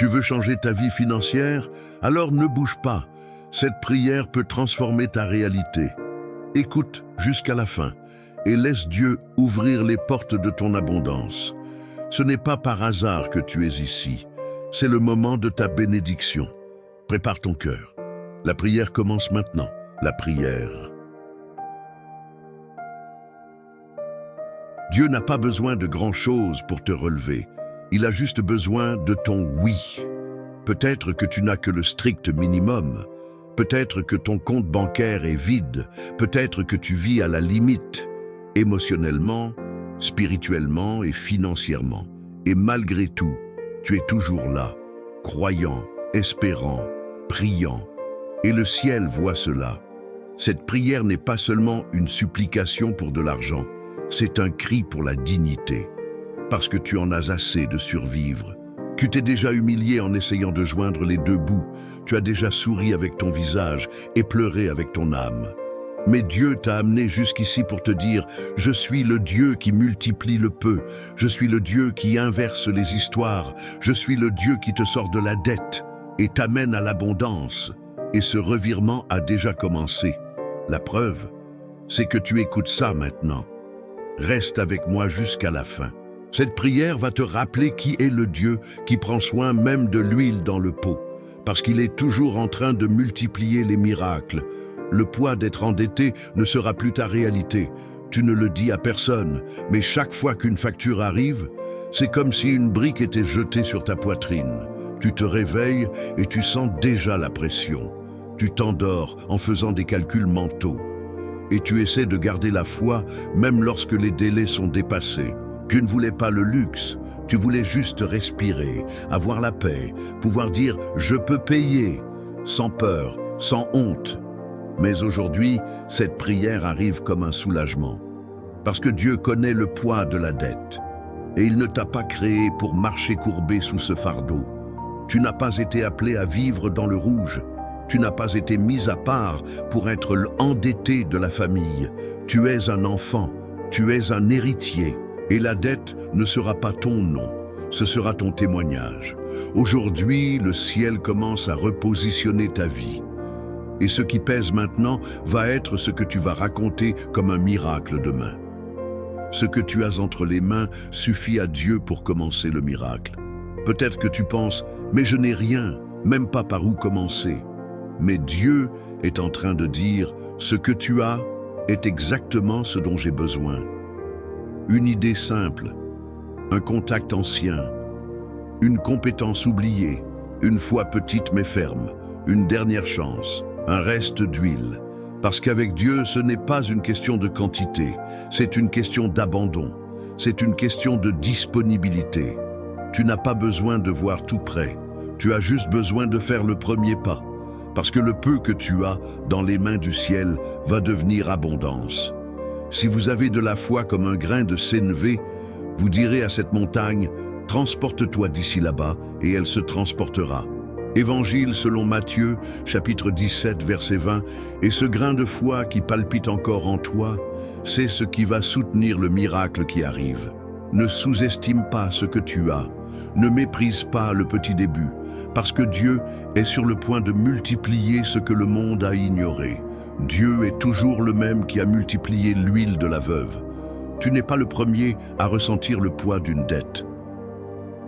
Tu veux changer ta vie financière? Alors ne bouge pas. Cette prière peut transformer ta réalité. Écoute jusqu'à la fin et laisse Dieu ouvrir les portes de ton abondance. Ce n'est pas par hasard que tu es ici. C'est le moment de ta bénédiction. Prépare ton cœur. La prière commence maintenant. La prière. Dieu n'a pas besoin de grand-chose pour te relever. Il a juste besoin de ton oui. Peut-être que tu n'as que le strict minimum. Peut-être que ton compte bancaire est vide. Peut-être que tu vis à la limite, émotionnellement, spirituellement et financièrement. Et malgré tout, tu es toujours là, croyant, espérant, priant. Et le ciel voit cela. Cette prière n'est pas seulement une supplication pour de l'argent, c'est un cri pour la dignité. Parce que tu en as assez de survivre. Tu t'es déjà humilié en essayant de joindre les deux bouts. Tu as déjà souri avec ton visage et pleuré avec ton âme. Mais Dieu t'a amené jusqu'ici pour te dire « Je suis le Dieu qui multiplie le peu. Je suis le Dieu qui inverse les histoires. Je suis le Dieu qui te sort de la dette et t'amène à l'abondance. » Et ce revirement a déjà commencé. La preuve, c'est que tu écoutes ça maintenant. Reste avec moi jusqu'à la fin. Cette prière va te rappeler qui est le Dieu qui prend soin même de l'huile dans le pot, parce qu'il est toujours en train de multiplier les miracles. Le poids d'être endetté ne sera plus ta réalité. Tu ne le dis à personne, mais chaque fois qu'une facture arrive, c'est comme si une brique était jetée sur ta poitrine. Tu te réveilles et tu sens déjà la pression. Tu t'endors en faisant des calculs mentaux. Et tu essaies de garder la foi même lorsque les délais sont dépassés. Tu ne voulais pas le luxe, tu voulais juste respirer, avoir la paix, pouvoir dire « je peux payer » sans peur, sans honte. Mais aujourd'hui, cette prière arrive comme un soulagement. Parce que Dieu connaît le poids de la dette. Et il ne t'a pas créé pour marcher courbé sous ce fardeau. Tu n'as pas été appelé à vivre dans le rouge. Tu n'as pas été mis à part pour être l'endetté de la famille. Tu es un enfant, tu es un héritier. Et la dette ne sera pas ton nom, ce sera ton témoignage. Aujourd'hui, le ciel commence à repositionner ta vie. Et ce qui pèse maintenant va être ce que tu vas raconter comme un miracle demain. Ce que tu as entre les mains suffit à Dieu pour commencer le miracle. Peut-être que tu penses « mais je n'ai rien, même pas par où commencer ». Mais Dieu est en train de dire « ce que tu as est exactement ce dont j'ai besoin ». Une idée simple, un contact ancien, une compétence oubliée, une foi petite mais ferme, une dernière chance, un reste d'huile. Parce qu'avec Dieu, ce n'est pas une question de quantité, c'est une question d'abandon, c'est une question de disponibilité. Tu n'as pas besoin de voir tout près, tu as juste besoin de faire le premier pas. Parce que le peu que tu as dans les mains du ciel va devenir abondance. Si vous avez de la foi comme un grain de sénévé, vous direz à cette montagne, « Transporte-toi d'ici là-bas » et elle se transportera. Évangile selon Matthieu, chapitre 17, verset 20, « Et ce grain de foi qui palpite encore en toi, c'est ce qui va soutenir le miracle qui arrive. Ne sous-estime pas ce que tu as, ne méprise pas le petit début, parce que Dieu est sur le point de multiplier ce que le monde a ignoré. Dieu est toujours le même qui a multiplié l'huile de la veuve. Tu n'es pas le premier à ressentir le poids d'une dette.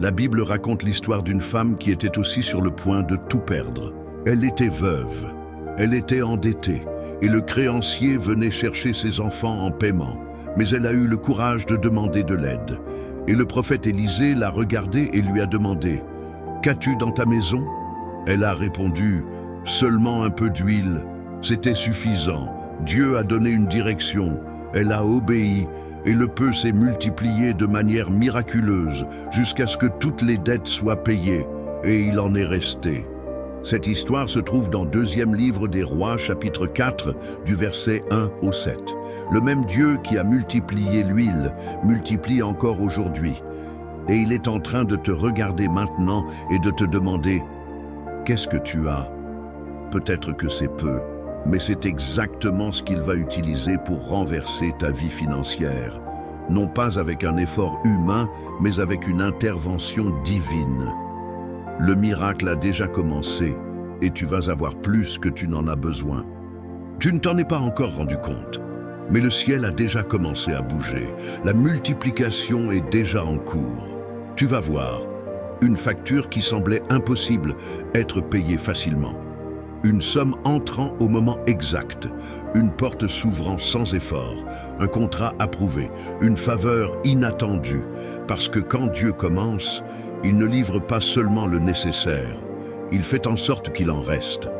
La Bible raconte l'histoire d'une femme qui était aussi sur le point de tout perdre. Elle était veuve, elle était endettée, et le créancier venait chercher ses enfants en paiement. Mais elle a eu le courage de demander de l'aide. Et le prophète Élisée l'a regardée et lui a demandé « Qu'as-tu dans ta maison ?» Elle a répondu « Seulement un peu d'huile. » C'était suffisant. Dieu a donné une direction. Elle a obéi et le peu s'est multiplié de manière miraculeuse jusqu'à ce que toutes les dettes soient payées et il en est resté. Cette histoire se trouve dans 2e livre des Rois, chapitre 4, du verset 1 au 7. Le même Dieu qui a multiplié l'huile multiplie encore aujourd'hui. Et il est en train de te regarder maintenant et de te demander « Qu'est-ce que tu as ?» Peut-être que c'est peu, mais c'est exactement ce qu'il va utiliser pour renverser ta vie financière. Non pas avec un effort humain, mais avec une intervention divine. Le miracle a déjà commencé et tu vas avoir plus que tu n'en as besoin. Tu ne t'en es pas encore rendu compte, mais le ciel a déjà commencé à bouger. La multiplication est déjà en cours. Tu vas voir, une facture qui semblait impossible être payée facilement. Une somme entrant au moment exact, une porte s'ouvrant sans effort, un contrat approuvé, une faveur inattendue, parce que quand Dieu commence, il ne livre pas seulement le nécessaire, il fait en sorte qu'il en reste.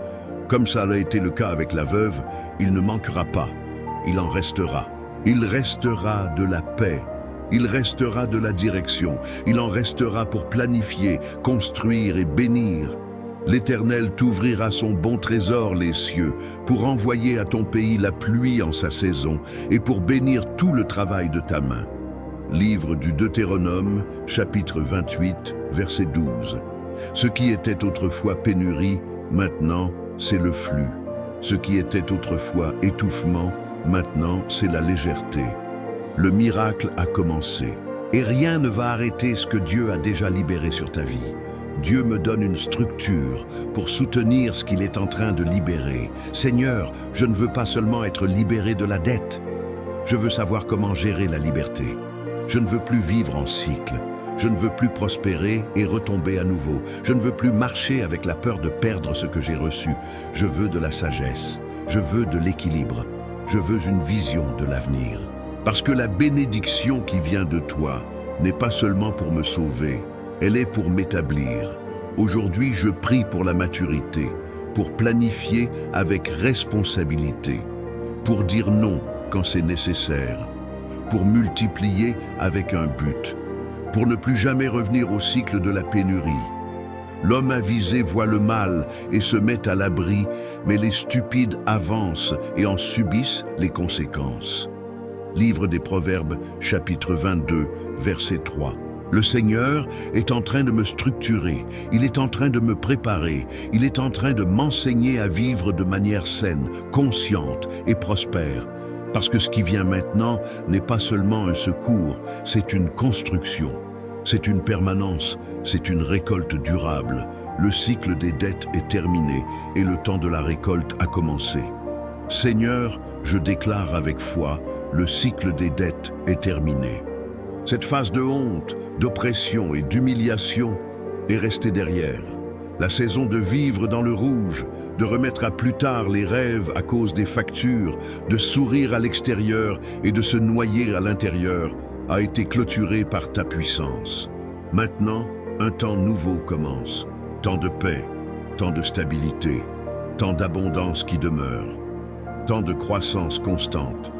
Comme ça a été le cas avec la veuve, il ne manquera pas, il en restera. Il restera de la paix, il restera de la direction, il en restera pour planifier, construire et bénir. L'Éternel t'ouvrira son bon trésor, les cieux, pour envoyer à ton pays la pluie en sa saison et pour bénir tout le travail de ta main. Livre du Deutéronome, chapitre 28, verset 12. Ce qui était autrefois pénurie, maintenant, c'est le flux. Ce qui était autrefois étouffement, maintenant, c'est la légèreté. Le miracle a commencé, et rien ne va arrêter ce que Dieu a déjà libéré sur ta vie. Dieu me donne une structure pour soutenir ce qu'il est en train de libérer. Seigneur, je ne veux pas seulement être libéré de la dette. Je veux savoir comment gérer la liberté. Je ne veux plus vivre en cycle. Je ne veux plus prospérer et retomber à nouveau. Je ne veux plus marcher avec la peur de perdre ce que j'ai reçu. Je veux de la sagesse. Je veux de l'équilibre. Je veux une vision de l'avenir. Parce que la bénédiction qui vient de toi n'est pas seulement pour me sauver, elle est pour m'établir. Aujourd'hui, je prie pour la maturité, pour planifier avec responsabilité, pour dire non quand c'est nécessaire, pour multiplier avec un but, pour ne plus jamais revenir au cycle de la pénurie. L'homme avisé voit le mal et se met à l'abri, mais les stupides avancent et en subissent les conséquences. Livre des Proverbes, chapitre 22, verset 3. Le Seigneur est en train de me structurer, il est en train de me préparer, il est en train de m'enseigner à vivre de manière saine, consciente et prospère. Parce que ce qui vient maintenant n'est pas seulement un secours, c'est une construction, c'est une permanence, c'est une récolte durable. Le cycle des dettes est terminé et le temps de la récolte a commencé. Seigneur, je déclare avec foi, le cycle des dettes est terminé. Cette phase de honte, d'oppression et d'humiliation est restée derrière. La saison de vivre dans le rouge, de remettre à plus tard les rêves à cause des factures, de sourire à l'extérieur et de se noyer à l'intérieur, a été clôturée par ta puissance. Maintenant, un temps nouveau commence. Temps de paix, temps de stabilité, temps d'abondance qui demeure, temps de croissance constante.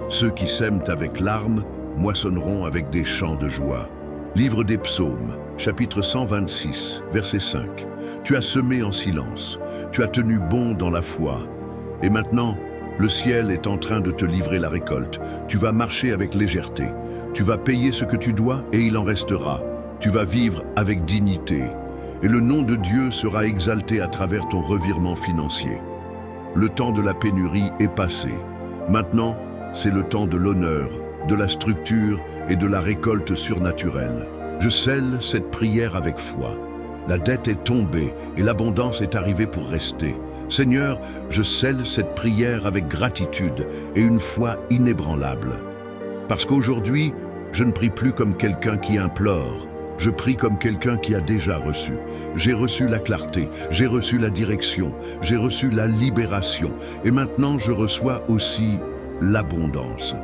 Ceux qui sèment avec larmes moissonneront avec des chants de joie. Livre des Psaumes, chapitre 126, verset 5. Tu as semé en silence, tu as tenu bon dans la foi. Et maintenant, le ciel est en train de te livrer la récolte. Tu vas marcher avec légèreté. Tu vas payer ce que tu dois et il en restera. Tu vas vivre avec dignité. Et le nom de Dieu sera exalté à travers ton revirement financier. Le temps de la pénurie est passé. Maintenant, c'est le temps de l'honneur, de la structure et de la récolte surnaturelle. Je scelle cette prière avec foi. La dette est tombée et l'abondance est arrivée pour rester. Seigneur, je scelle cette prière avec gratitude et une foi inébranlable. Parce qu'aujourd'hui, je ne prie plus comme quelqu'un qui implore. Je prie comme quelqu'un qui a déjà reçu. J'ai reçu la clarté, j'ai reçu la direction, j'ai reçu la libération. Et maintenant, je reçois aussi l'abondance.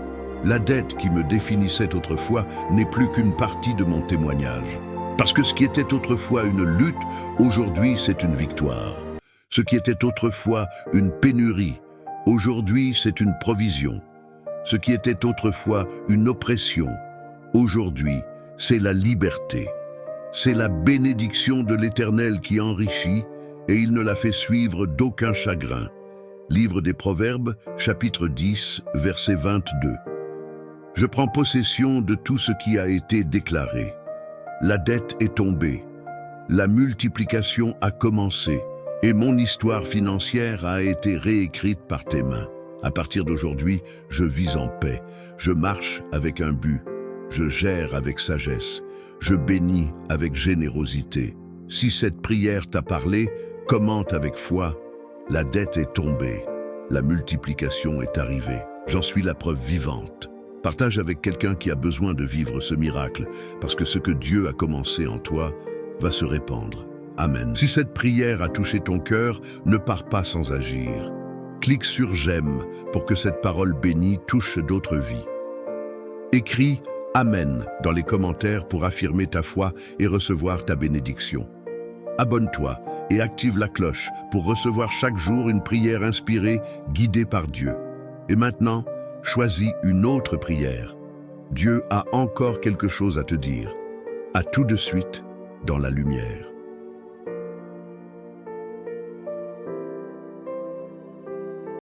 La dette qui me définissait autrefois n'est plus qu'une partie de mon témoignage. Parce que ce qui était autrefois une lutte, aujourd'hui c'est une victoire. Ce qui était autrefois une pénurie, aujourd'hui c'est une provision. Ce qui était autrefois une oppression, aujourd'hui c'est la liberté. C'est la bénédiction de l'Éternel qui enrichit et il ne la fait suivre d'aucun chagrin. Livre des Proverbes, chapitre 10, verset 22. Je prends possession de tout ce qui a été déclaré. La dette est tombée, la multiplication a commencé et mon histoire financière a été réécrite par tes mains. À partir d'aujourd'hui, je vis en paix, je marche avec un but, je gère avec sagesse, je bénis avec générosité. Si cette prière t'a parlé, commente avec foi. La dette est tombée. La multiplication est arrivée. J'en suis la preuve vivante. Partage avec quelqu'un qui a besoin de vivre ce miracle, parce que ce que Dieu a commencé en toi va se répandre. Amen. Si cette prière a touché ton cœur, ne pars pas sans agir. Clique sur j'aime pour que cette parole bénie touche d'autres vies. Écris Amen dans les commentaires pour affirmer ta foi et recevoir ta bénédiction. Abonne-toi et active la cloche pour recevoir chaque jour une prière inspirée, guidée par Dieu. Et maintenant, choisis une autre prière. Dieu a encore quelque chose à te dire. À tout de suite dans la lumière.